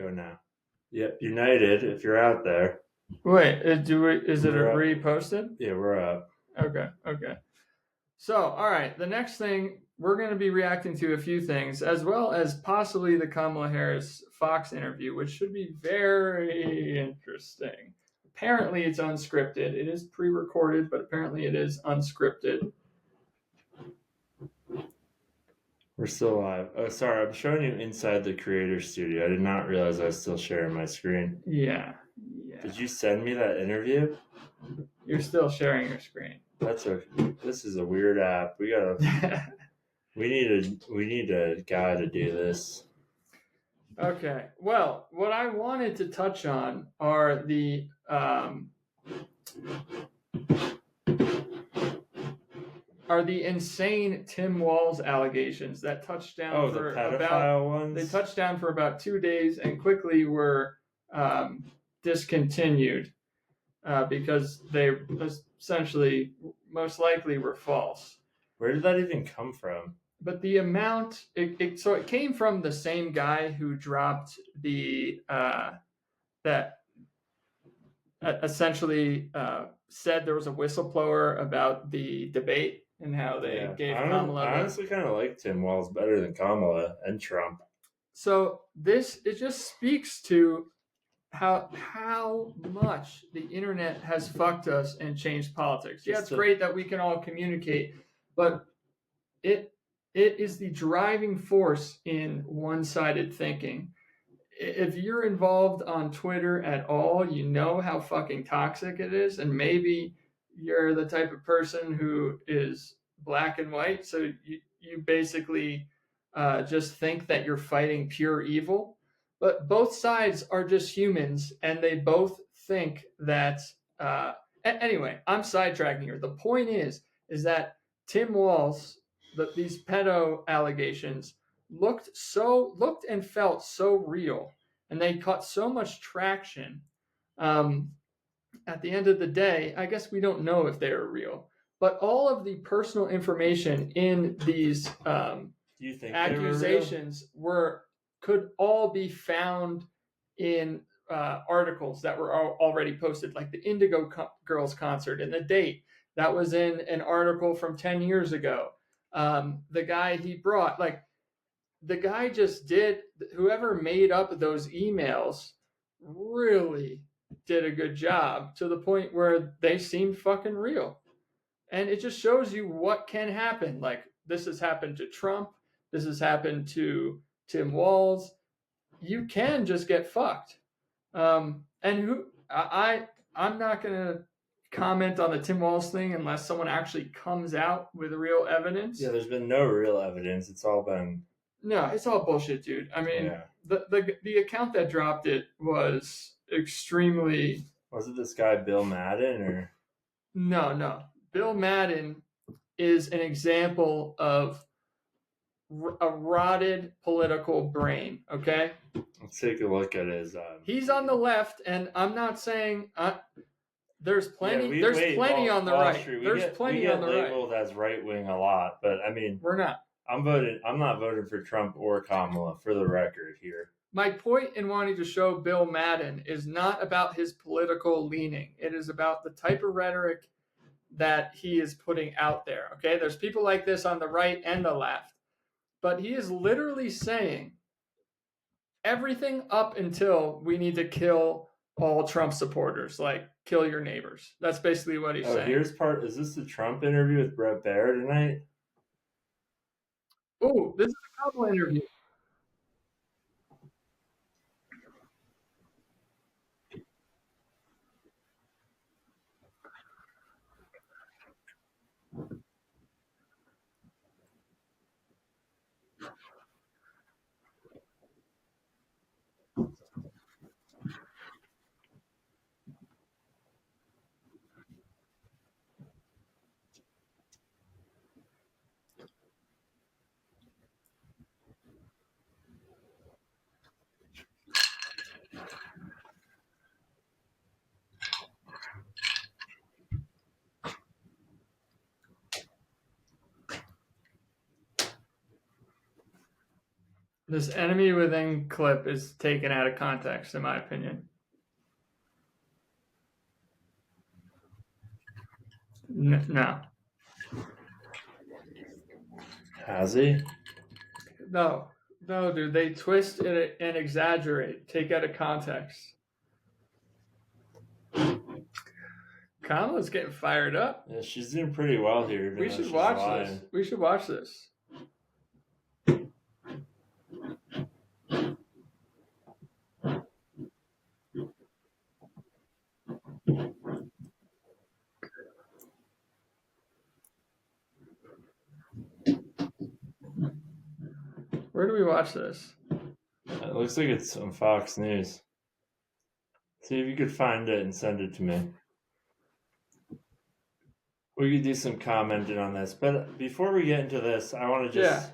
Go now. Yep, United, if you're out there. Wait, is it reposted? Yeah, we're up. Okay. So, all right, the next thing, we're going to be reacting to a few things, as well as possibly the Kamala Harris Fox interview, which should be very interesting. Apparently, it's unscripted. It is pre-recorded, but apparently it is unscripted. We're still live. Oh, sorry, I'm showing you inside the creator studio. I did not realize I was still sharing my screen. Yeah. Did you send me that interview? You're still sharing your screen. This is a weird app. We need a guy to do this. Okay. Well, what I wanted to touch on are the insane Tim Walz allegations that touched down for the pedophile ones? They touched down for about 2 days and quickly were discontinued because they essentially most likely were false. Where did that even come from? But the amount, so it came from the same guy who dropped the that essentially said there was a whistleblower about the debate and how they gave Kamala. I honestly kind of like Tim Walz better than Kamala and Trump. So it just speaks to how much the internet has fucked us and changed politics. Yeah, it's great that we can all communicate, but it is the driving force in one-sided thinking. If you're involved on Twitter at all, you know how fucking toxic it is, and maybe you're the type of person who is black and white, so you basically just think that you're fighting pure evil. But both sides are just humans, and they both think that... anyway, I'm sidetracking here. The point is that Tim Walz, these pedo allegations, looked and felt so real, and they caught so much traction. At the end of the day, I guess we don't know if they are real, but all of the personal information in these accusations could all be found in articles that were already posted, like the Indigo Girls concert and the date. That was in an article from 10 years ago. The guy he brought, the guy just did, whoever made up those emails really did a good job, to the point where they seemed fucking real. And it just shows you what can happen. Like, this has happened to Trump. This has happened to Tim Walz. You can just get fucked. I'm not going to comment on the Tim Walz thing unless someone actually comes out with real evidence. Yeah, there's been no real evidence. It's all been... No, it's all bullshit, dude. I mean, the account that dropped it was extremely... Was it this guy Bill Madden, or... No. Bill Madden is an example of a rotted political brain, okay? Let's take a look at his... He's on the left, and I'm not saying... there's plenty on the right. There's plenty on the right. We get labeled as right-wing a lot, but I mean... We're not. I'm not voting for Trump or Kamala, for the record here. My point in wanting to show Bill Madden is not about his political leaning. It is about the type of rhetoric that he is putting out there, okay? There's people like this on the right and the left. But he is literally saying everything up until we need to kill all Trump supporters, like kill your neighbors. That's basically what he's saying. Is this the Trump interview with Brett Baer tonight? Oh, this is a couple interview. This enemy within clip is taken out of context, in my opinion. No. Has he? No, dude. They twist it and exaggerate, take out of context. Kamala's getting fired up. Yeah, she's doing pretty well here. We should watch this. We should watch this. Where do we watch this? It looks like it's on Fox News. See if you could find it and send it to me. We could do some commenting on this, but before we get into this, I want to just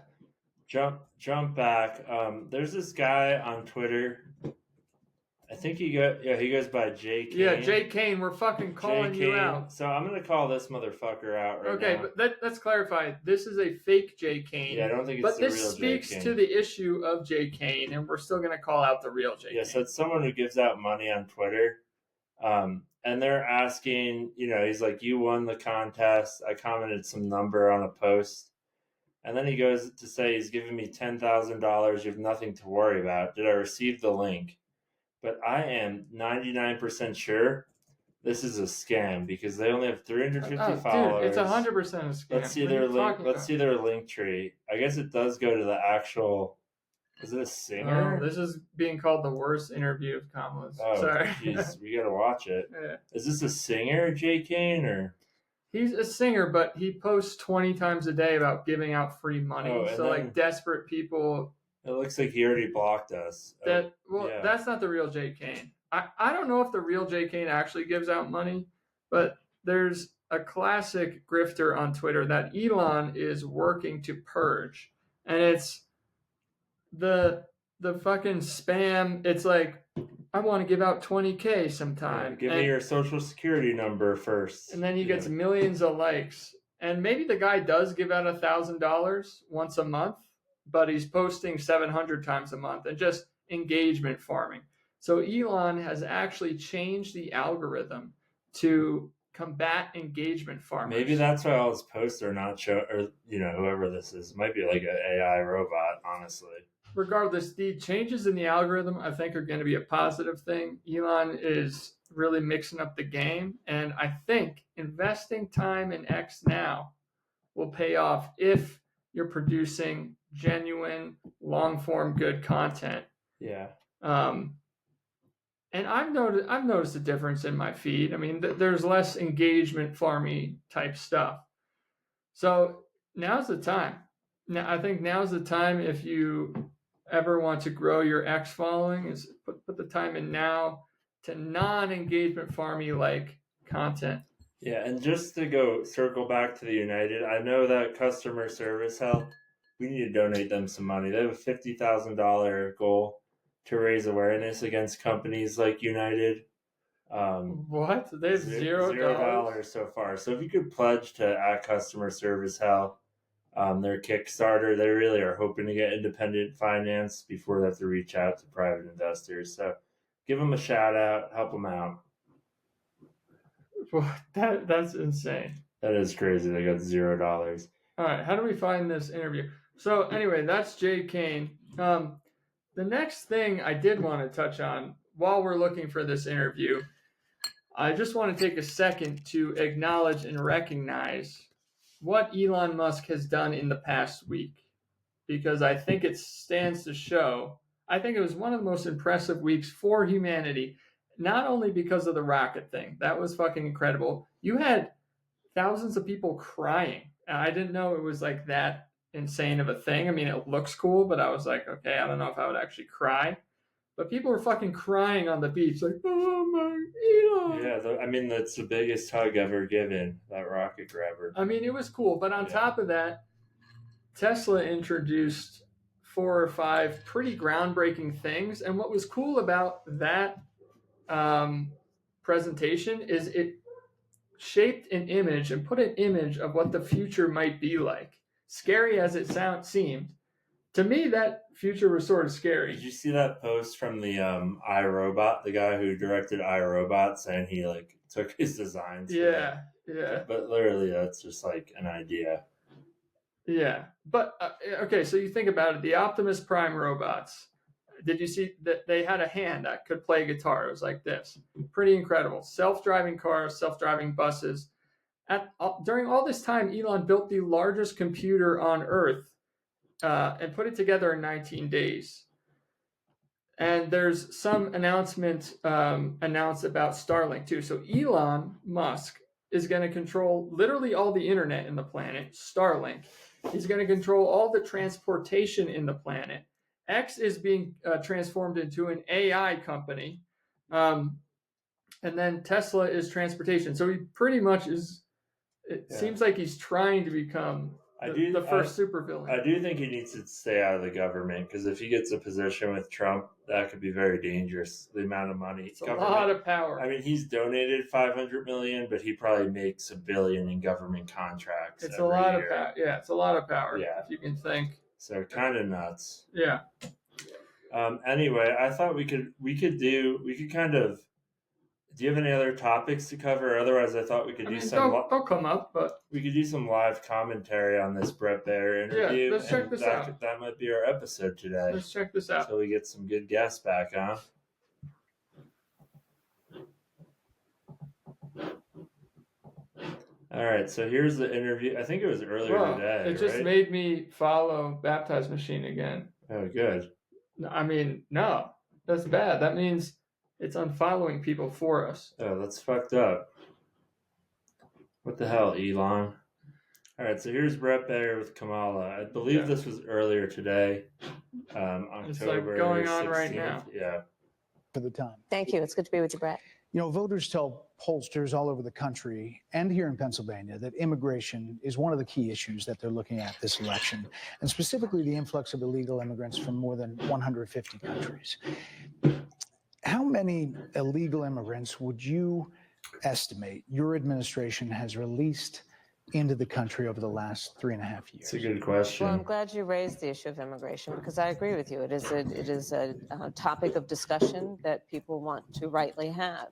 jump back. There's this guy on Twitter. I think he goes by Jay Kane. Yeah, Jay Kane. We're fucking calling you out. So I'm gonna call this motherfucker out right now. Okay, but let's clarify. This is a fake Jay Kane. Yeah, I don't think it's the real Jay Kane. But this speaks to the issue of Jay Kane, and we're still gonna call out the real Jay Kane. Yeah, so it's someone who gives out money on Twitter. And they're asking, he's like, you won the contest. I commented some number on a post. And then he goes to say he's giving me $10,000. You have nothing to worry about. Did I receive the link? But I am 99% sure this is a scam because they only have 350 followers. Dude, it's 100% a scam. Let's see their link. Let's see their link tree. I guess it does go to the actual. Is it a singer? Oh, this is being called the worst interview of Kamala's. Oh, sorry. Jeez, we gotta watch it. Yeah. Is this a singer, Jay Kane, or? He's a singer, but he posts 20 times a day about giving out free money. So like desperate people. It looks like he already blocked us. That's not the real Jay Kane. I don't know if the real Jay Kane actually gives out money, but there's a classic grifter on Twitter that Elon is working to purge, and it's the fucking spam. It's like, I want to give out $20K sometime. Give me your social security number first. And then he gets millions of likes. And maybe the guy does give out $1,000 once a month, but he's posting 700 times a month and just engagement farming. So Elon has actually changed the algorithm to combat engagement farmers. Maybe that's why all his posts are not whoever this is. It might be like an AI robot, honestly. Regardless, the changes in the algorithm, I think, are going to be a positive thing. Elon is really mixing up the game, and I think investing time in X now will pay off if you're producing genuine, long-form, good content. Yeah. And I've noticed a difference in my feed. I mean, there's less engagement farmy type stuff. So now's the time. Now, I think now's the time if you ever want to grow your X following, is put the time in now to non-engagement farmy like content. Yeah, and just to circle back to the United, I know that customer service help, we need to donate them some money. They have a $50,000 goal to raise awareness against companies like United. What? They have $0 so far. So if you could pledge to customer service help, their Kickstarter, they really are hoping to get independent finance before they have to reach out to private investors. So give them a shout out, help them out. Well, that's insane. That is crazy. They got $0. All right, how do we find this interview? So anyway, that's Jay Kane. The next thing I did want to touch on while we're looking for this interview, I just want to take a second to acknowledge and recognize what Elon Musk has done in the past week, because I think it stands to show. I think it was one of the most impressive weeks for humanity, not only because of the rocket thing. That was fucking incredible. You had thousands of people crying. I didn't know it was like that insane of a thing. I mean, it looks cool, but I was like, okay, I don't know if I would actually cry. But people were fucking crying on the beach, like, oh my Elon. Yeah, that's the biggest hug ever given, that rocket grabber. I mean, it was cool. But on top of that, Tesla introduced 4 or 5 pretty groundbreaking things. And what was cool about that presentation is it shaped an image and put an image of what the future might be like. Scary as it seemed, to me, that future was sort of scary. Did you see that post from the iRobot, the guy who directed iRobot, saying he like took his designs? Yeah. But literally, that's just like an idea. Yeah, but okay. So you think about it. The Optimus Prime robots. Did you see that they had a hand that could play guitar? It was like this. Pretty incredible. Self-driving cars, self-driving buses. During all this time, Elon built the largest computer on Earth and put it together in 19 days. And there's some announcement announced about Starlink too. So Elon Musk is going to control literally all the internet in the planet. Starlink. He's going to control all the transportation in the planet. X is being transformed into an AI company. And then Tesla is transportation. So he pretty much is, seems like he's trying to become the first supervillain. I do think he needs to stay out of the government, because if he gets a position with Trump, that could be very dangerous. The amount of money. It's a lot of power. I mean, he's donated $500 million, but he probably makes $1 billion in government contracts. It's a lot of power. Yeah, it's a lot of power. Yeah. If you can think. So kind of nuts. Yeah. Anyway, I thought we could kind of. Do you have any other topics to cover? Otherwise, I thought we could do some. They'll come up, but we could do some live commentary on this Brett Baer interview. Yeah, let's check this out. That might be our episode today. Let's check this out. So we get some good guests back, huh? All right, so here's the interview. I think it was earlier today. It just made me follow Baptize Machine again. Oh, good. I mean, no, that's bad. That means it's unfollowing people for us. Oh, that's fucked up. What the hell, Elon? All right, so here's Brett Baer with Kamala. I believe this was earlier today, October It's like going on 16th. right now. Yeah. For the time. Thank you. It's good to be with you, Brett. You know, voters tell pollsters all over the country and here in Pennsylvania that immigration is one of the key issues that they're looking at this election, and specifically the influx of illegal immigrants from more than 150 countries. How many illegal immigrants would you estimate your administration has released into the country over the last 3.5 years? It's a good question. Well, I'm glad you raised the issue of immigration, because I agree with you. It is a topic of discussion that people want to rightly have.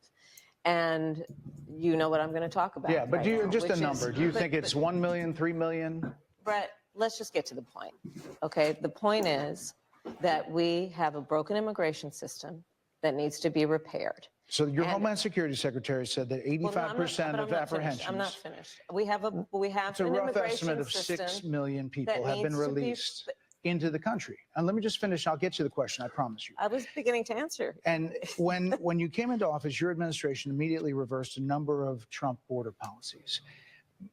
And you know what I'm going to talk about. Yeah, but right now, just a number. Do you think it's 1 million, 3 million? Brett, let's just get to the point. Okay, the point is that we have a broken immigration system that needs to be repaired. So your Homeland Security Secretary said that 85% of apprehensions. I'm not finished. We have it's a an rough immigration estimate of 6 million people have been released into the country. And let me just finish. I'll get you the question. I promise you. I was beginning to answer. And when you came into office, your administration immediately reversed a number of Trump border policies.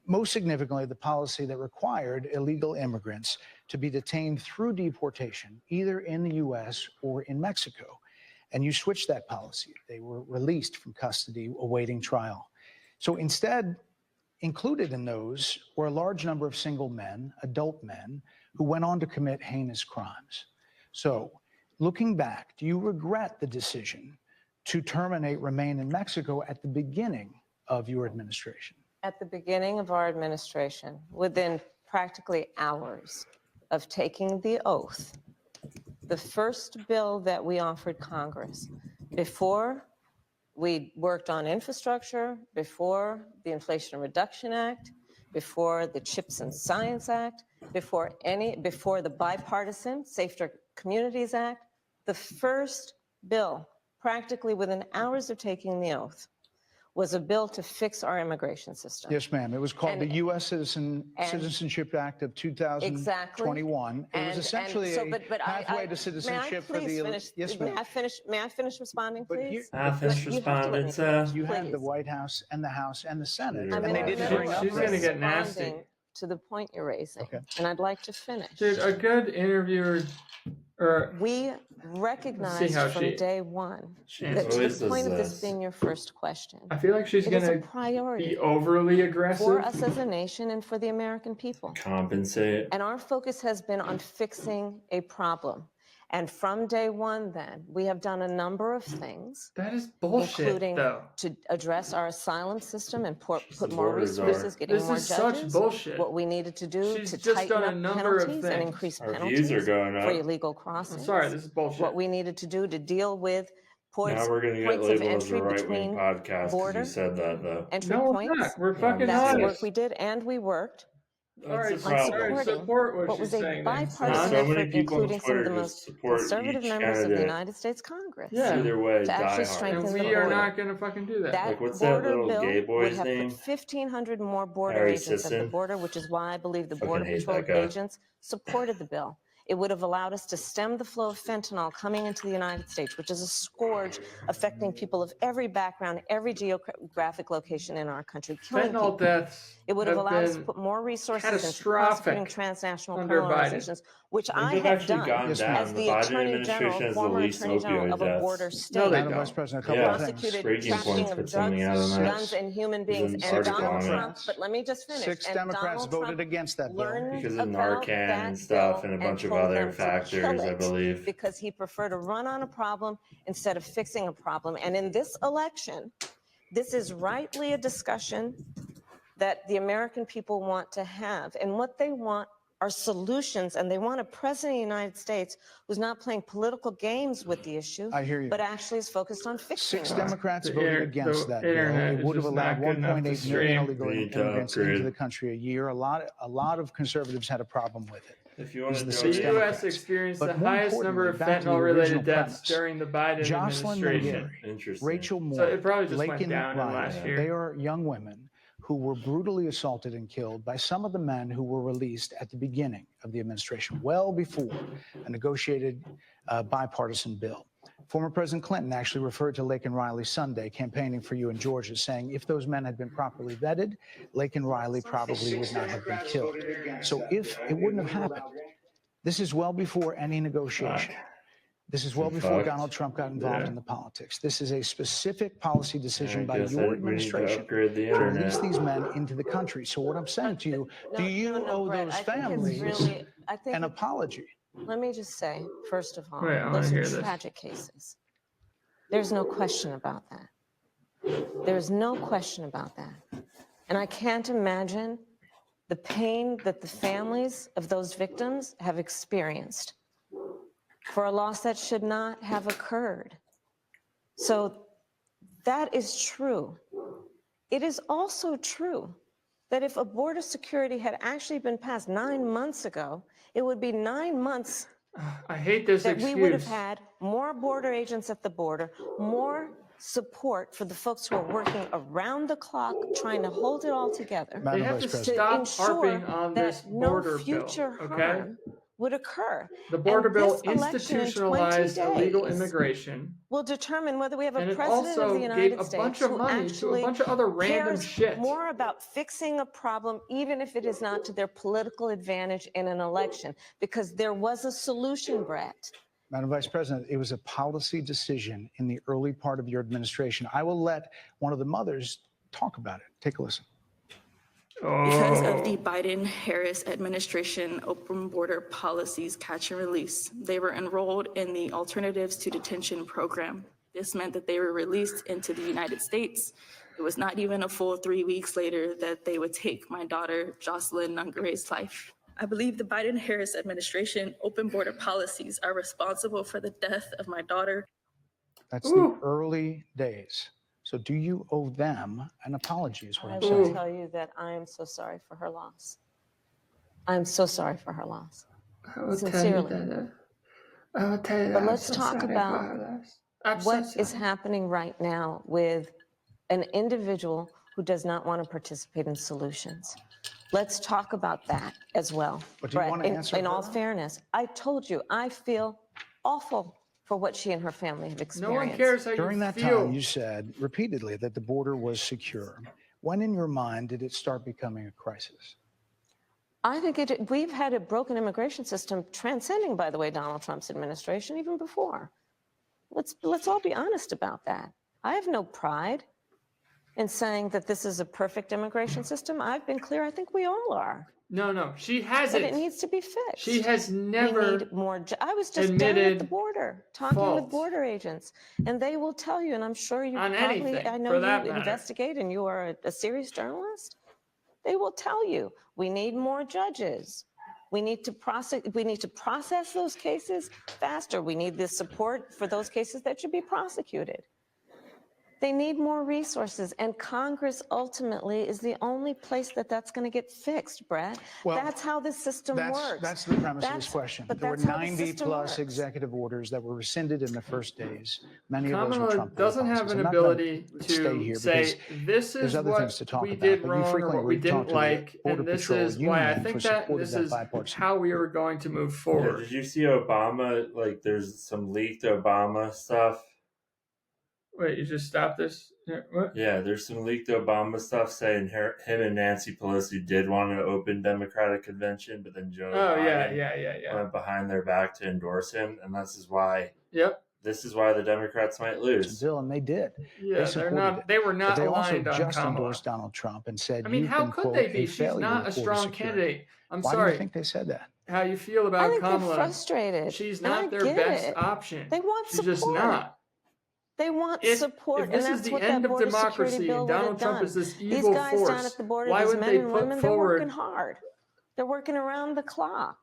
Most significantly, the policy that required illegal immigrants to be detained through deportation, either in the U.S. or in Mexico. And you switched that policy. They were released from custody awaiting trial. So instead, included in those were a large number of single men, adult men, who went on to commit heinous crimes. So looking back, do you regret the decision to terminate Remain in Mexico at the beginning of your administration? At the beginning of our administration, within practically hours of taking the oath, the first bill that we offered Congress, before we worked on infrastructure, before the Inflation Reduction Act, before the Chips and Science Act, before the bipartisan Safer Communities Act, the first bill, practically within hours of taking the oath, was a bill to fix our immigration system. Yes, ma'am. It was called the U.S. Citizenship Act of 2021. Exactly. It was essentially a pathway to citizenship for the. Yes, ma'am. May I finish responding, please? Finish responding. You had the White House and the House and the Senate, I'm and they didn't bring up. She's going to get nasty. Responding to the point you're raising, Okay. and I'd like to finish. Dude, a good interviewer. We recognized from day one that to the point of this being your first question, I feel like she's it going is a to priority be overly aggressive. for us as a nation and for the American people. Compensate. And our focus has been on fixing a problem. And from day one, then, we have done a number of things. That is bullshit, including though. To address our asylum system and put The more borders resources, getting This more is judges. such bullshit. What we needed to do She's to just tighten done a up number of penalties and things. increase Our penalties views are going for up. illegal I'm crossings. sorry, this is bullshit. What we needed to do to deal with points, Now we're going to get points of labeled as a entry right-wing between podcast because border you said that, though. entry No, we're points. not. We're fucking That's the honest. work we did, and we worked All right, That's the all problem. right, supporting support what what she's was a saying. then. bipartisan So many effort, people on including some of the Twitter most just support conservative each members of the candidate. United States Congress. Yeah. Either way, To actually die hard. strengthen And the we are border. not going to fucking do that. That Like, what's that border little bill gay would boy's have name? put 1,500 more border Harry agents at the Sisson. border, which is why I believe the Fucking Border hate Patrol that guy. agents supported the bill. It would have allowed us to stem the flow of fentanyl coming into the United States, which is a scourge affecting people of every background, every geographic location in our country, killing Fentanyl people. deaths It would have allowed us to been put more resources into catastrophic prosecuting transnational under criminal Biden. organizations, which Things I have have actually done gone Yes, down. as The the Biden Attorney administration General, has the former least Attorney General opioid of a deaths. border No, state. they Madam don't. Vice President, a couple Yeah. of things. Prosecuted Breaking trafficking Point's of put something drugs, out on that. guns, and human There's beings. an And article Donald on it. Trump, but let me just finish. Six And Democrats Donald voted Trump against that bill. learned Because of about Narcan that and stuff bill and a bunch of told other them to factors, kill I it believe. because he preferred to run on a problem instead of fixing a problem. And in this election, this is rightly a discussion that the American people want to have. And what they want are solutions, and they want a president of the United States who's not playing political games with the issue, I hear you. but actually is focused on fixing Six it. Democrats The voted against the that bill. internet It is would have just allowed not good enough to 1.8 million stream. illegal We need to immigrants into upgrade. the country a year. A lot of conservatives had a problem with it. If you want to These are the The six donate, U.S. Democrats. experienced But the more highest number of importantly, back to the fentanyl-related original deaths premise. during the Biden Jocelyn administration. McGarry, interesting. Rachel Moore, So it probably just went Laken down in Riley, last year. they are young women who were brutally assaulted and killed by some of the men who were released at the beginning of the administration, well before a negotiated bipartisan bill. Former President Clinton actually referred to Laken Riley Sunday campaigning for you in Georgia, saying if those men had been properly vetted, Laken Riley probably would not have been killed. So if it wouldn't have happened, this is well before any negotiation. This is well before Fucked. Donald Trump got involved Yeah. in the politics. This is a specific policy decision I by guess your we need to administration upgrade the to release internet. these men into the country. So what I'm saying to you, do you owe Brett, those I think it's families really, I think an apology? Let me just say, first of all, Wait, I wanna those hear are this. tragic cases. There's no question about that. There's no question about that. And I can't imagine the pain that the families of those victims have experienced for a loss that should not have occurred. So that is true. It is also true that if a border security had actually been passed 9 months ago, it would be 9 months I hate this that we would have excuse. had more border agents at the border, more support for the folks who are working around the clock, trying to hold it all together, Madam They have Vice to President. stop ensure harping on this that no border future bill, okay? harm would occur. The border And bill this election in 20 institutionalized illegal days immigration, will determine whether we have a and it president of also the gave United a bunch States of who money to a actually bunch of other random cares shit. more about fixing a problem, even if it is not to their political advantage in an election, because there was a solution, Brett. Madam Vice President, it was a policy decision in the early part of your administration. I will let one of the mothers talk about it. Take a listen. Because Oh. of the Biden-Harris administration open border policies catch and release, they were enrolled in the Alternatives to Detention program. This meant that they were released into the United States. It was not even a full 3 weeks later that they would take my daughter, Jocelyn Nungare's life. I believe the Biden-Harris administration open border policies are responsible for the death of my daughter. That's Ooh. the early days. So do you owe them an apology is what I I'm will saying. tell you that I am so sorry for her loss. I'm so sorry for her loss. I will tell you Sincerely. that. I will tell you that. But I'm let's so talk sorry about for her loss. I'm so What is sorry. happening right now with an individual who does not want to participate in solutions? Let's talk about that as well. But do you Brett, want to answer in all her? fairness, I told you, I feel awful for what she and her family have No experienced. one cares how During you that feel. time, you said repeatedly that the border was secure. When in your mind did it start becoming a crisis? I think we've had a broken immigration system transcending, by the way, Donald Trump's administration even before. Let's all be honest about that. I have no pride in saying that this is a perfect immigration system. I've been clear, I think we all are. No. She But hasn't. it needs to be fixed. She has We never need more. I was just down at the admitted border talking fault with border agents, and they will tell you, and I'm sure you on probably, anything, I know for you that matter. investigate and you are a serious journalist. They will tell you, we need more judges. We need to process those cases faster. We need the support for those cases that should be prosecuted. They need more resources, and Congress ultimately is the only place that's going to get fixed, Brad. Well, that's how this system works. That's the premise of this question. But There were that's how the 90 system plus works. executive orders that were rescinded in the first days. Many of those were Kamala Trump doesn't have policies. an I'm not gonna ability stay to here say because this there's is other things what to talk we about, did but you wrong or frequently what we talk didn't to the like, Border and this Patrol is why I Union think for that support of this that is bipartisan. how we were going to move Yeah, forward. did you see Obama? Like, there's some leaked Obama stuff. Wait, you just stopped this? What? Yeah, there's some leaked Obama stuff saying him and Nancy Pelosi did want to open Democratic convention, but then Joe Biden Yeah. went behind their back to endorse him, and this is why. Yep. This is why the Democrats might lose. Bill, and they did. Yeah, they supported it. They were But not they also aligned on just Kamala. endorsed Donald Trump and said, I mean, you've how been, could quote, they a be? She's failure not a with border strong security. candidate. I'm Why sorry. do you think they said that? How you feel I about think Kamala? they're frustrated. She's and I not their get best it. option. They want She's support. just not. They want If support, this and is that's the what end that of border security democracy bill and would have Donald Trump done. is this These evil guys force, down at the border, why these would men they and put women, they're forward? working hard. They're working around the clock.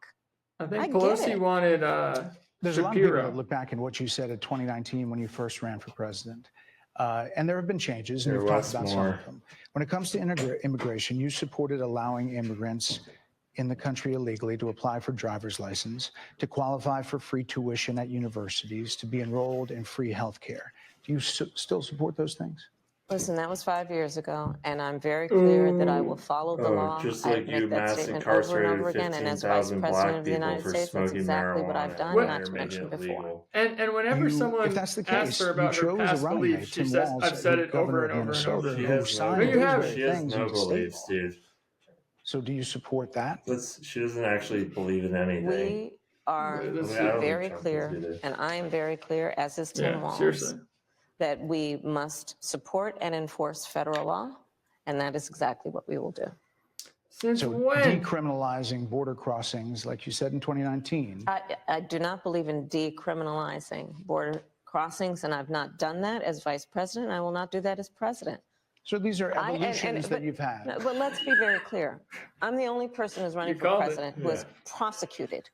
I think I get Pelosi it. wanted There's a lot of people Shapiro. that look back at what you said in 2019 when you first ran for president. And there have been changes, and There we've talked was about some more. of them. When it comes to immigration, you supported allowing immigrants in the country illegally to apply for driver's license, to qualify for free tuition at universities, to be enrolled in free health care. Do you still support those things? Listen, that was 5 years ago, and I'm very clear that I will follow the law. Just I like make you that mass statement over and incarcerated over again, and as Vice 15,000 President black of the people United for States, that's smoking exactly what I've marijuana, done, and not now to you're mention making it before. legal. And whenever someone if that's the asks case, her about you her chose a past running beliefs, mate, she Tim says, Walz, I've said it governor over of and over and Minnesota, over. She who has signed No, you those haven't. very She has things no into state beliefs, law. dude. So do you support that? She doesn't actually believe in anything. We are This is- I don't think very Trump clear, does either. and I am very clear, as is Tim Yeah, Walz, seriously. that we must support and enforce federal law, and that is exactly what we will do. Since So when? decriminalizing border crossings, like you said in 2019. I do not believe in decriminalizing border crossings, and I've not done that as vice president. I will not do that as president. So these are evolutions that you've had. But let's be very clear. I'm the only person who's running You for called it. president who has prosecuted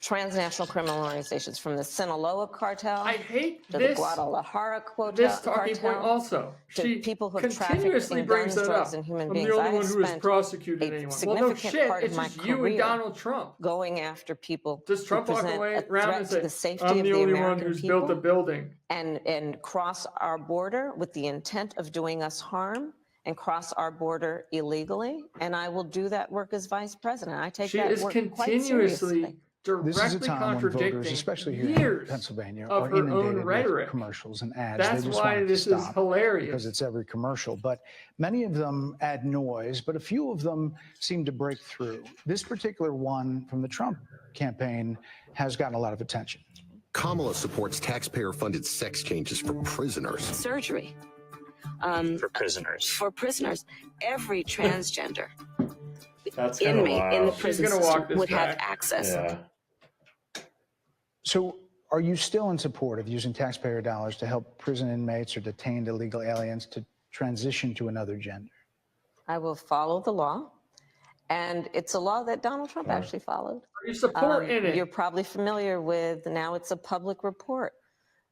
transnational criminal organizations, from the Sinaloa cartel I hate to the this. Guadalajara This talking cartel, point also. to She people who have continuously trafficked in brings guns, that drugs, up. and human I'm beings. the only I one have who has spent prosecuted a anyone. Well, no significant shit. part It's of my just you and career Donald Trump. going after people Does who Trump walk present away a around threat and to say, the safety I'm of the the only one American who's people built a building? and cross our border with the intent of doing us harm, and cross our border illegally? And I will do that work as vice president. I take She that is work quite continuously seriously. This is a directly time when voters, contradicting especially here in years Pennsylvania, of are her own inundated with rhetoric. commercials and ads. That's They just why want it to this is stop hilarious. because it's every commercial. But many of them add noise, but a few of them seem to break through. This particular one from the Trump campaign has gotten a lot of attention. Kamala supports taxpayer-funded sex changes for prisoners. Surgery. For prisoners. For prisoners. Every transgender That's kind of inmate in the wild. prison gonna walk system this would have back. access. Yeah. So are you still in support of using taxpayer dollars to help prison inmates or detained illegal aliens to transition to another gender? I will follow the law, and it's a law that Donald Trump actually followed. Are you supporting it? You're probably familiar with, now it's a public report,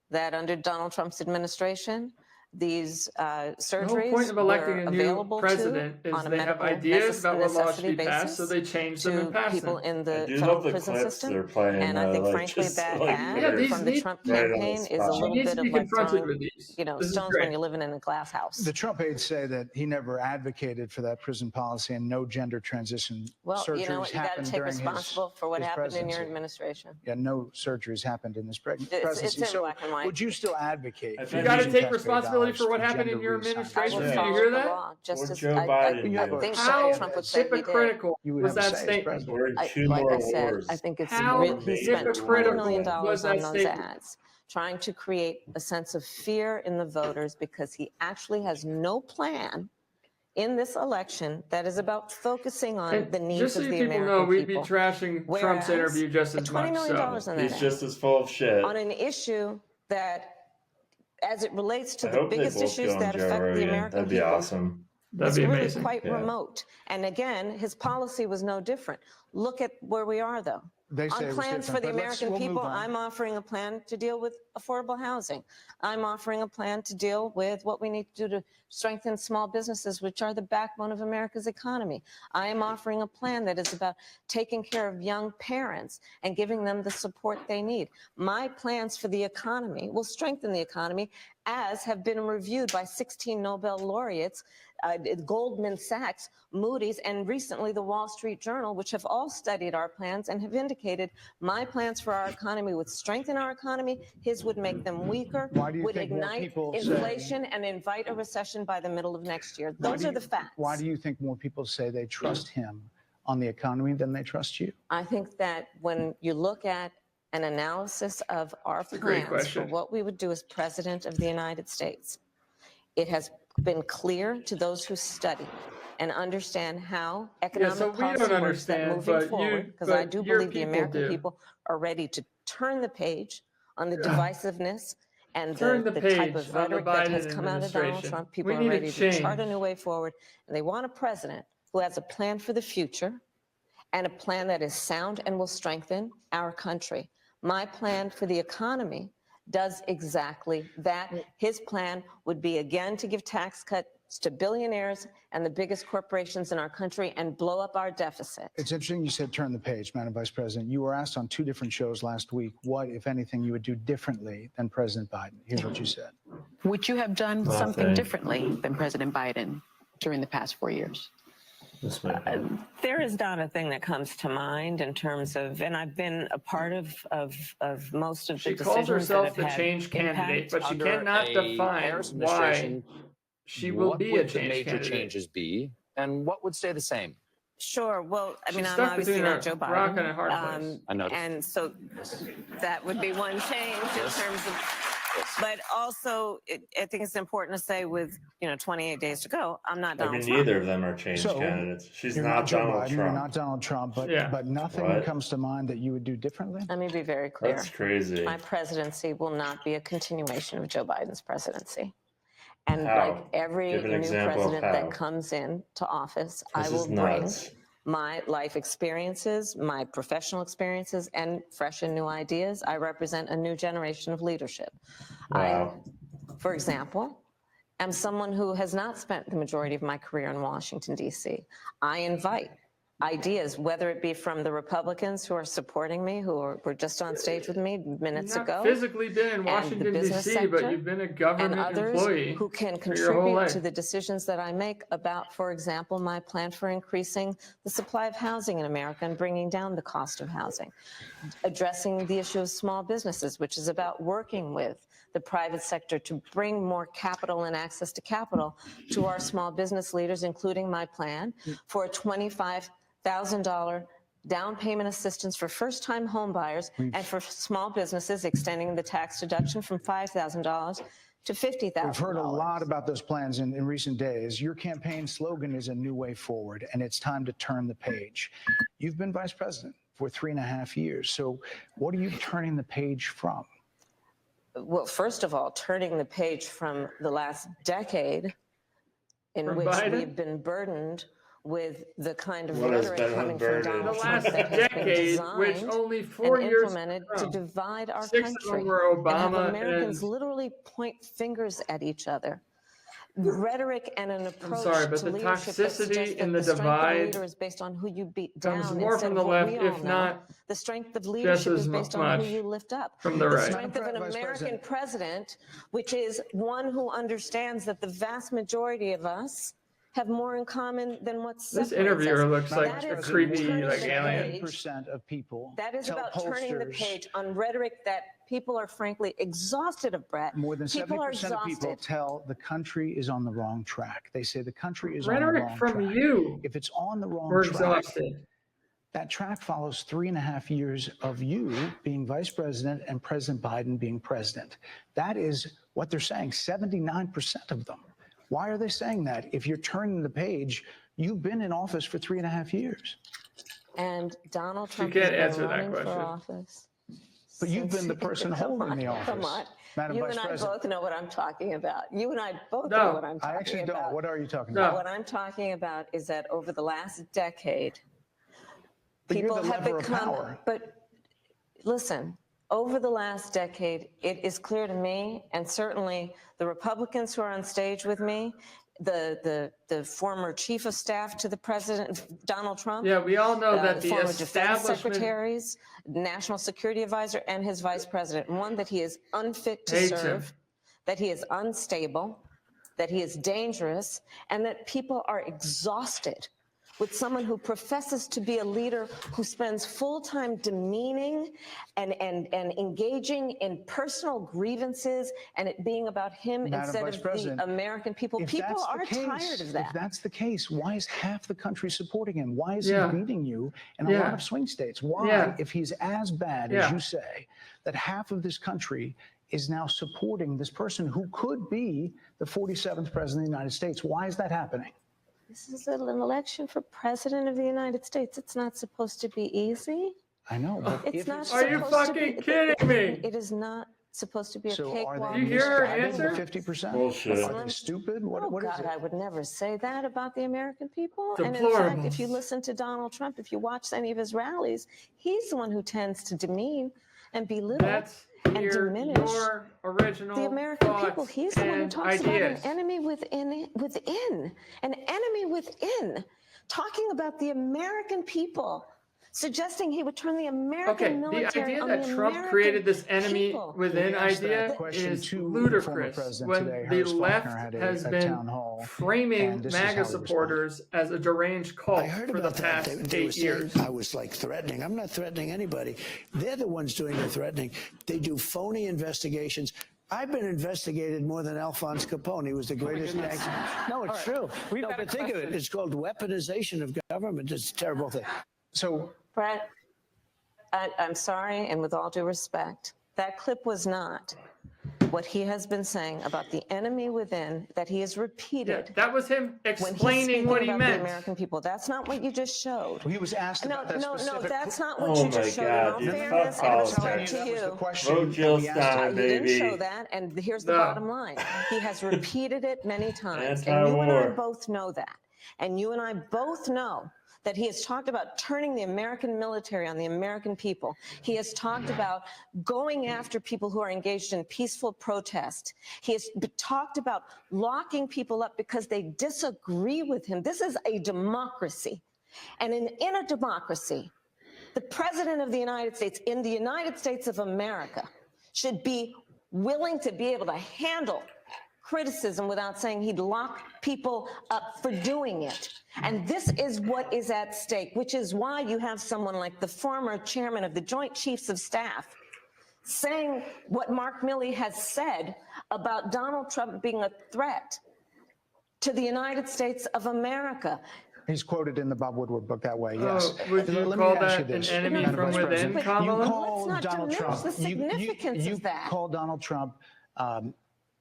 that under Donald Trump's administration, these surgeries The whole point of electing were a new available president to, is on a they have medical ideas about what laws should be necessity passed, so basis they change them and to pass people them. in I the do federal love the prison clips system. they're playing. And I think, like, frankly, just, that like, ad Yeah, these from the need- Trump right on the campaign is a spot. little She needs bit to of be like confronted throwing, with these. you know, This is stones great. when you're living in a glass house. The Trump aides say that he never advocated for that prison policy and no gender transition Well, surgeries you know what, you got to happened take during responsible for what his happened in your presidency. administration. Yeah, no surgeries happened in this presidency. It's in So black and white. would you still advocate? I for think You got to using take taxpayer responsibility dollars for what to happened in gender your reassignment? I administration. will Did you follow hear the that? law, just What as Joe I Biden did. think How Donald Trump would say he did. hypocritical You would was have a that say as statement? president. We're in two Like more I said, wars. I think it's How he spent $20 hypocritical million was on that those statement? ads, trying to create a sense of fear in the voters because he actually has no plan in this election that is about focusing on And the needs just so of you the people American know, we'd people. be trashing Trump's Whereas, interview just as $20 much. million So on that He's just as full of shit. on an issue that, as it relates to I the hope they biggest both issues go on that Joe affect the Rogan. American That'd be people, awesome. that'd it's be really amazing. quite Yeah. remote. And again, his policy was no different. Look at where we are, though. They say On it was plans different, for the but American we'll move people, on. I'm offering a plan to deal with affordable housing. I'm offering a plan to deal with what we need to do to strengthen small businesses, which are the backbone of America's economy. I am offering a plan that is about taking care of young parents and giving them the support they need. My plans for the economy will strengthen the economy, as have been reviewed by 16 Nobel laureates, Goldman Sachs, Moody's, and recently the Wall Street Journal, which have all studied our plans and have indicated my plans for our economy would strengthen our economy, his would make them weaker, Why do you would think more ignite people say- inflation and invite a recession by the middle of next year. Those are the facts. Why do you think more people say they trust him on the economy than they trust you? I think that when you look at an analysis of our a great plans for question. what we would do as President of the United States, it has been clear to those who study and understand how economic so we don't policy works that understand, moving but forward, you- because I but do your believe the people American do. people are ready to turn the page on the divisiveness and Turn the the type page of on the rhetoric that has Biden come out of Donald administration. Trump. We People are need a ready to chart a change. new way forward, and they want a president who has a plan for the future and a plan that is sound and will strengthen our country. My plan for the economy does exactly that. His plan would be, again, to give tax cuts to billionaires and the biggest corporations in our country and blow up our deficit. It's interesting you said turn the page, Madam Vice President. You were asked on 2 different shows last week what, if anything, you would do differently than President Biden. Here's what you said. Would you have done Nothing. something differently than President Biden during the past 4 years? There is not a thing that comes to mind in terms of, and I've been a part of most of the She decisions calls herself that the have had change candidate, impact. but she Under cannot a define Harris why administration, she will what be would a the change major candidate. changes be, and what would stay the same? Sure. Well, I mean, She's I'm stuck obviously between not a Joe Biden. rock and a hard place. I noticed. And so that would be one change in terms of. But also, I think it's important to say, with 28 days to go, I'm not I Donald mean, Trump. neither of them are change So, candidates. She's You're not Joe Donald Biden, Trump. you're not Donald Trump, but, Yeah. but nothing What? comes to mind that you would do differently? Let me be very clear. That's crazy. My presidency will not be a continuation of Joe Biden's presidency. And How? like every Give an new example of president how. that comes into office, This I will is bring nuts. my life experiences, my professional experiences, and fresh and new ideas. I represent a new generation of leadership. Wow. For example, am someone who has not spent the majority of my career in Washington, D.C. I invite ideas, whether it be from the Republicans who are supporting me, who were just on stage with me minutes You've not ago, physically been in and the Washington, business D.C., but sector, you've been a and government others employee who can for your whole contribute life. to the decisions that I make about, for example, my plan for increasing the supply of housing in America and bringing down the cost of housing, addressing the issue of small businesses, which is about working with the private sector to bring more capital and access to capital to our small business leaders, including my plan for a $25,000 down payment assistance for first-time home buyers and for small businesses, extending the tax deduction from $5,000 to $50,000. We've heard a lot about those plans in recent days. Your campaign slogan is a new way forward, and it's time to turn the page. You've been vice president for 3.5 years. So what are you turning the page from? Well, first of all, turning the page from the last decade in From which Biden? we've been burdened with the kind of What has rhetoric been coming from unburdened? Donald The Trump last that has been decade, which designed only 4 and years implemented to Trump. divide our 6 of country them were and have Obama Americans and literally point fingers at each other. Rhetoric and an approach sorry, but to the leadership that suggests toxicity that and the strength of a divide leader is based on who you beat comes down more instead from of the what left, we all if know. not The strength of just leadership as is based on much who you lift up. from the The right. strength of an Vice American President. president, which is one who understands that the vast majority of us have more in common than what separates This interviewer us. looks like That a is creepy turning like the alien. page. 70% of people That is tell about turning the pollsters- page on rhetoric that people are frankly exhausted of, Brett. More than People are 70% of people exhausted. tell the country is on the wrong track. They say the country is on the Rhetoric wrong from track. you. If it's on the wrong We're track, exhausted. that track follows 3.5 years of you being vice president and President Biden being president. That is what they're saying, 79% of them. Why are they saying that? If you're turning the page, you've been in office for 3.5 years. And Donald Trump can't has answer been that running for question. office. But you've been the person holding the office. Come on. Madam You Vice and I President. both know what I'm talking about. You and I both No, know what I'm talking about. I actually don't. What are you talking No. about? What I'm talking about is that over the last decade, But people you're the have lever of become, power. but listen, over the last decade, it is clear to me, and certainly the Republicans who are on stage with me, the former chief of staff to the president, Donald Trump. Yeah, we all know that the former defense establishment secretaries, national security advisor, and his vice president. One, that he is unfit to hates him. serve, that he is unstable, that he is dangerous, and that people are exhausted with someone who professes to be a leader who spends full time demeaning and engaging in personal grievances and it being about him Madam instead Vice of President, the American people. if People that's the are tired case, of that. If that's the case, why is half the country supporting him? Why is Yeah. he beating you in a Yeah. lot of swing states? Why, Yeah. if he's as bad Yeah. as you say, that half of this country is now supporting this person who could be the 47th president of the United States? Why is that happening? This is an election for president of the United States. It's not supposed to be easy. I know, but It's if not it's Are you supposed to fucking be, kidding me? It is not supposed to be a so are cakewalk. they You hear her misguided, answer? the 50%? Bullshit. Are they stupid? What Oh, is God, it? I would never say that about the American people. And in Deplorable. fact, if you listen to Donald Trump, if you watch any of his rallies, he's the one who tends to demean and belittle Let's and hear diminish your original the American people. thoughts He's the one who and talks ideas. about an enemy within, an enemy within, talking about the American people, suggesting he would turn the American Okay, the military idea on that the Trump American created this enemy people. within We asked that idea question is to the former ludicrous president when today. the Harris left Faulkner had has a been town hall, framing and this is how MAGA he supporters as a deranged cult I heard for the about that. past They were 8 saying years. I was like threatening. I'm not threatening anybody. They're the ones doing the threatening. They do phony investigations. I've been investigated more than Alphonse Capone. He was the greatest gangster. No, it's true. No, but think of it. It's called weaponization of government. It's a terrible thing. So, Brett, I'm sorry, and with all due respect, that clip was not what he has been saying about the enemy within, that he has Yeah, repeated that was him when he's explaining speaking what he about the meant. American people. That's not what you just showed. he was asked No, about that no, specific... that's not what Oh you just my showed. God, In dude, all fuck fairness and politics. respect to That was the you. question. Vote Jill that we asked Stein, him. You didn't baby. show that, and here's the No. bottom line. He has repeated it many times, and you and I Anti-war. both know that. And you and I both know that he has talked about turning the American military on the American people. He has talked about going after people who are engaged in peaceful protest. He has talked about locking people up because they disagree with him. This is a democracy. And in a democracy, the president of the United States, in the United States of America, should be willing to be able to handle criticism without saying he'd lock people up for doing it. And this is what is at stake, which is why you have someone like the former chairman of the Joint Chiefs of Staff saying what Mark Milley has said about Donald Trump being a threat to the United States of America. He's quoted in the Bob Woodward book that way, yes. Oh, would you Let me call ask you that an this, enemy Madam from Vice within, President. You Kamala? call Let's not Donald diminish Trump. the significance you of that. call Donald Trump.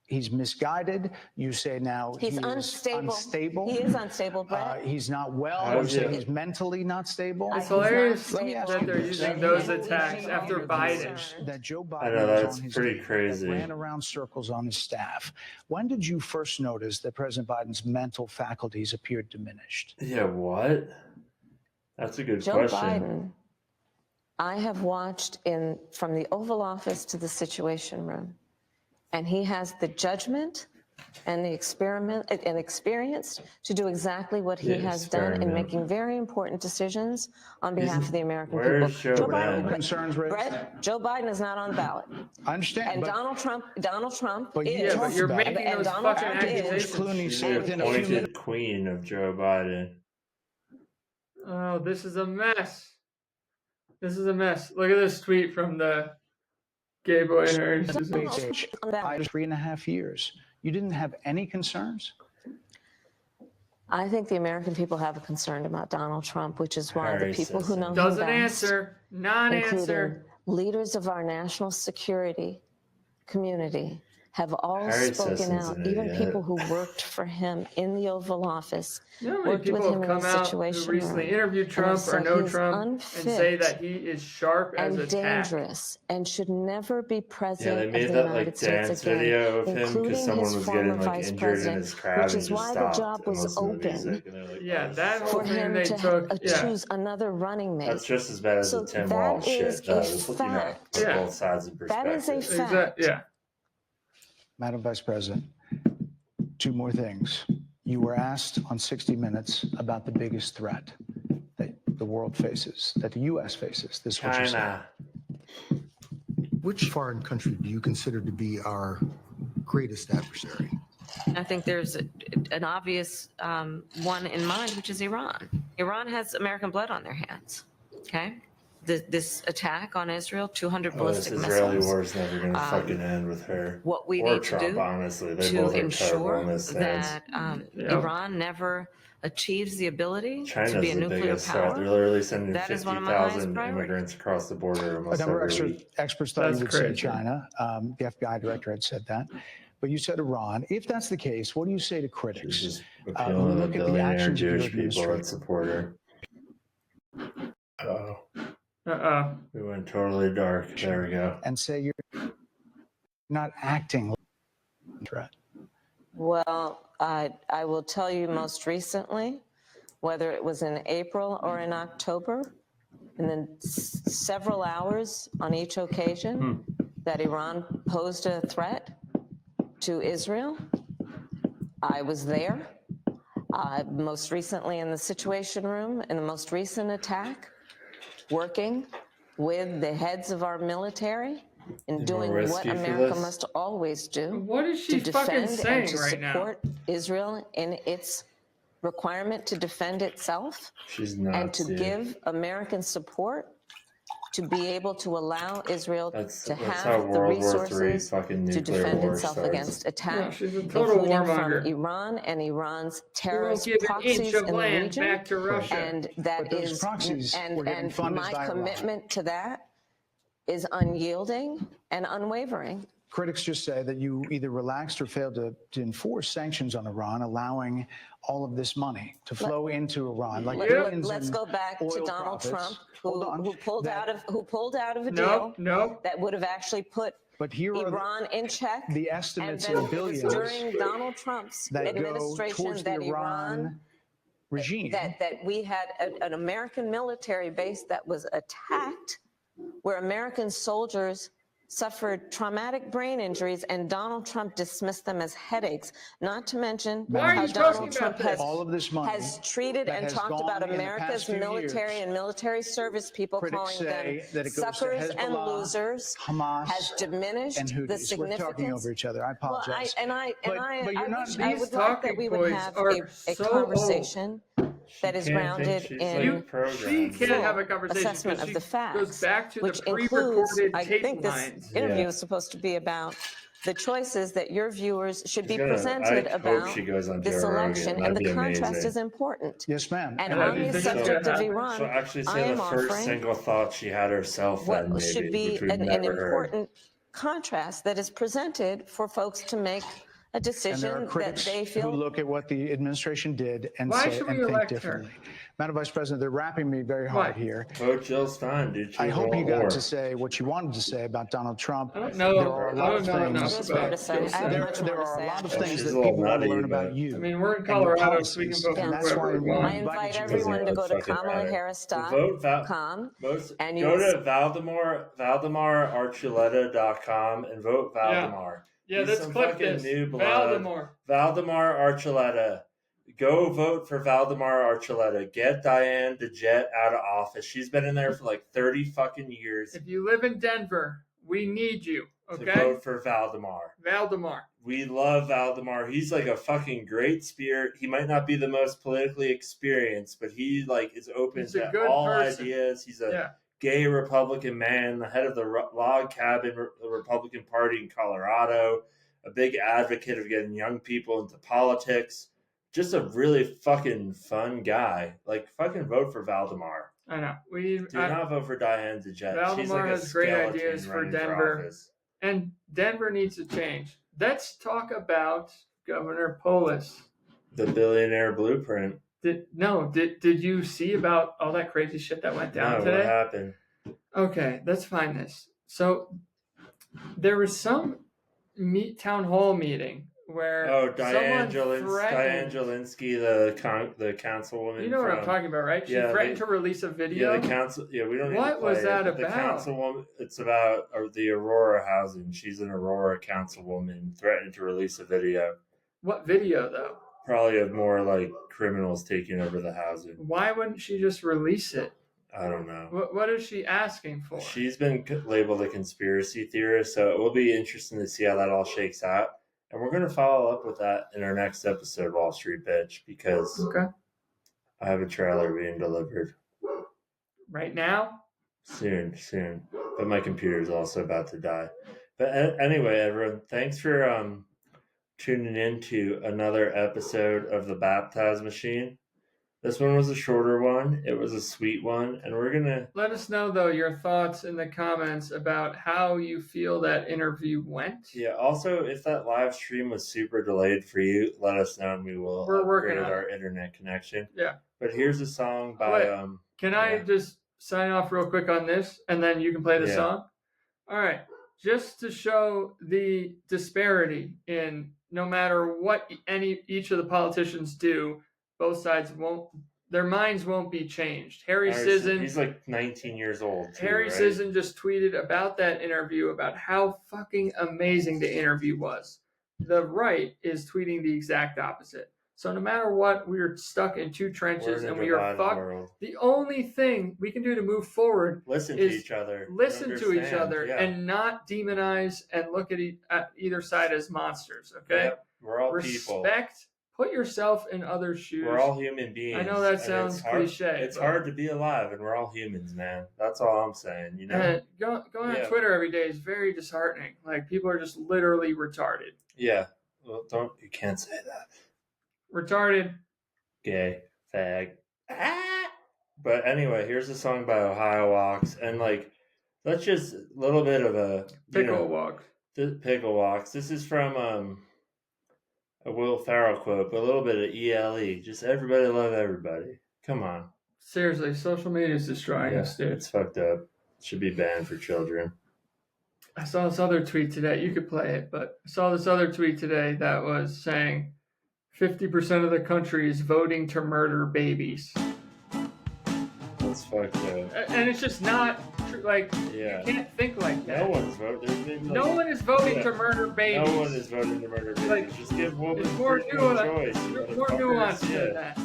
He's misguided. You say now He's unstable. He is unstable, Brett. He's not well. How You is say it? he's mentally not stable. It's hilarious Let me ask that you they're this. using those attacks after Biden. That Joe Biden I know, was that's on his pretty aide crazy. that ran around circles on his staff. When did you first notice that President Biden's mental faculties appeared diminished? Yeah, what? That's a good Joe question. Biden, I have watched from the Oval Office to the Situation Room, and he has the judgment and the experience to do exactly what he has done in making very important decisions on behalf of the American people. Where's Joe Biden? Concerns raised? Brett, Joe Biden is not on the ballot. I understand. And but Donald Trump But you is. Yeah, but you're about it. making And those Donald fucking Trump is. George accusations. Clooney She's said the within a few appointed minutes. queen of Joe Biden. Oh, this is a mess. This is a mess. Look at this tweet from the gay boy nerd. I 3.5 years. You didn't have any concerns? I think the American people have a concern about Donald Trump, which is why the Harry people says who so. know him Doesn't best, answer. Non-answer. including leaders of our national security community, have all Harry spoken Sisson's out, an even idiot. people who worked for him in the Oval Office, You know how many worked with people him have in the come out who Situation recently Room, interviewed and have Trump or said know he's Trump and say unfit that he is sharp as and a tack? dangerous and should never be Yeah, president they of made the that United like States dance again, video of him because including someone his was former getting like vice injured in president, his crowd which and is he just why the stopped job and was listened to open music and they're like, Yeah, oh, that whole for thing him they to took. Yeah, choose another running mate. that's just as bad as So the Tim that Walz is shit. a Just looking at fact. Yeah. both sides of That is a perspective. fact. yeah. Madam Vice President, two more things. You were asked on 60 Minutes about the biggest threat that the world faces, that the U.S. faces. This is what you said. China. Which foreign country do you consider to be our greatest adversary? I think there's an obvious one in mind, which is Iran. Iran has American blood on their hands. Okay, this attack on Israel, 200 Oh, this ballistic Israeli missiles. war's never going to fucking end with her. What we or need Trump, to do honestly. They to both are terrible in ensure this stance. that Iran never achieves the ability China's to be a the nuclear biggest threat. power. They're literally sending That is one of my highest 50,000 priorities. immigrants across the border A almost number of every week. experts thought That's you would crazy. say China. The FBI director had said that. But you said Iran. If that's the case, what do you say to She's critics just who appealing to look at the billionaire actions of your Jewish people that administration? support her. Oh, Uh-oh. we went totally dark. There we go. And say you're not acting like a threat? Well, I will tell you most recently, whether it was in April or in October, and then several hours on each occasion that Iran posed a threat to Israel, I was there. Most recently in the Situation Room, in the most recent attack, working with the heads of our military and doing what risky for America this? must always do What is she to fucking defend saying and to right now? support Israel in its requirement to defend itself She's nuts, and to dude. give American support to be able to allow Israel That's to how have the World War III resources fucking to nuclear defend war itself starts. against attack, she's a total including warmonger. from Iran and Iran's We won't terrorist give an inch proxies of in the land region. back to Russia. And that But those is, proxies were getting and funded my by Iran. commitment to that is unyielding and unwavering. Critics just say that you either relaxed or failed to enforce sanctions on Iran, allowing all of this money to flow into Iran, like billions Let's in go back to oil Donald profits. Trump, who pulled out of a No, deal that would have actually put But here are Iran in check. the estimates and then in billions during Donald Trump's that go administration towards the that Iran regime. that we had an American military base that was attacked, where American soldiers suffered traumatic brain injuries, and Donald Trump dismissed them as headaches. Not to mention Why are how you Donald talking Trump about this? all of this money has treated that and has talked gone about in the America's past few military years. and military service people, Critics calling say them that it goes to suckers and Hezbollah, losers, Hamas, has diminished and the Houthis. We're significance. talking over each other. I apologize. But you're not. I These would like that talking we would points have are a so conversation that is Can't think grounded she's, in like, programmed. She can't full have a conversation assessment because of the she facts, goes back to which the includes, pre-recorded I tape think this lines. interview Yeah. is supposed to be about the choices that your viewers should be I presented hope about she goes on this Joe Rogan. election, That'd and the be contrast amazing. is important. Yes, ma'am. And And on you the think it's subject gonna of happen? Iran, She'll actually I say am the first offering single thought she had herself then, what maybe, should be which we've an never heard. important contrast that is presented for folks to make a And there decision are that critics they who feel. look at what the administration did and Why say should and we think elect her? differently. Madam Vice President, they're wrapping me very hard Why? here. Vote Jill Stein, dude. She I hope you got war. to say what you wanted to say about Donald Trump. I don't know. There are a lot I of don't know things. enough There's more to about say. Jill I have Stein. much There more to are a say lot of after things She's that a little people want to nutty, learn but- about you. I mean, we're in and your Colorado, so we can policies, vote for and that's whoever why we we want. I invited invite you. everyone to go to Fucking matter. KamalaHarris.com. and you Go will to ValdemarArchuleta.com and vote Valdemar. Yeah, He's let's some clip fucking this. new blood. Valdemar Archuleta. Go vote for Valdemar Archuleta. Get Diane DeJet out of office. She's been in there for like 30 fucking years. If you live in Denver, we need you. To Okay. vote for Valdemar. Valdemar. We love Valdemar. He's like a fucking great spirit. He might not be the most politically experienced, but he like is open He's a to good all person. ideas. He's a Yeah. gay Republican man, the head of the log cabin the Republican Party in Colorado, a big advocate of getting young people into politics. Just a really fucking fun guy. Like, fucking vote for Valdemar. I know. Do not vote for Diane DeJet. She's Valdemar like a has great skeleton ideas for running Denver. office. And Denver needs to change. let's talk about Governor Polis. The billionaire blueprint. Did you see about all that crazy shit that went down today? What happened? Okay, let's find this. So there was some town hall meeting where Diane Jelinski, the councilwoman. You know what I'm talking about, right? She threatened to release a video. Yeah, the council. Yeah, we don't. What was that about? The councilwoman. It's about the Aurora housing. She's an Aurora councilwoman threatened to release a video. What video though? Probably of more like criminals taking over the housing. Why wouldn't she just release it? I don't know. What is she asking for? She's been labeled a conspiracy theorist, so it will be interesting to see how that all shakes out. And we're going to follow up with that in our next episode, Wall Street Bitch, because I have a trailer being delivered. Right now? Soon. But my computer is also about to die. But anyway, everyone, thanks for tuning in to another episode of the Baptize Machine. This one was a shorter one. It was a sweet one. And we're going to... Let us know, though, your thoughts in the comments about how you feel that interview went. Yeah, also, if that live stream was super delayed for you, let us know and we will upgrade our internet connection. Yeah. But here's a song by... Can I just sign off real quick on this, and then you can play the song? All right. Just to show the disparity in no matter what each of the politicians do, both sides their minds won't be changed. Harry Sisson, he's like 19 years old. Harry Sisson just tweeted about that interview, about how fucking amazing the interview was. The right is tweeting the exact opposite. So no matter what, we're stuck in two trenches and we are fucked. World. The only thing we can do to move forward listen to each other, and not demonize and look at either side as monsters. Okay, we're all people. Respect. Put yourself in other shoes. We're all human beings. I know that sounds cliche. It's hard to be alive, and we're all humans, man. That's all I'm saying. You know, and going on Twitter every day is very disheartening. Like people are just literally retarded. Yeah, well, you can't say that. Retarded. Gay. Fag. But anyway, here's a song by Ohio Walks, and let's just a little bit of a Pickle Walks. The Pickle Walks. This is from a Will Ferrell quote, but a little bit of ELE. Just everybody love everybody. Come on. Seriously, social media is destroying us, dude. It's fucked up. It should be banned for children. I saw this other tweet today. You could play it, but I saw this other tweet today that was saying 50% of the country is voting to murder babies. That's fucked up. And it's just not true. You can't think like that. No one's voting. No one is voting to murder babies. No one is voting to murder babies. Just give women more choice. More nuance than that.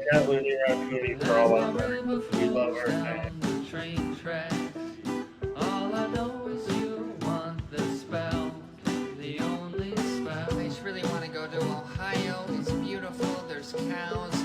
Yeah, Looney Raccoon for all of them. We love our fans. All I know is you want the spell, the only spell. I just really want to go to Ohio. It's beautiful. There's cows.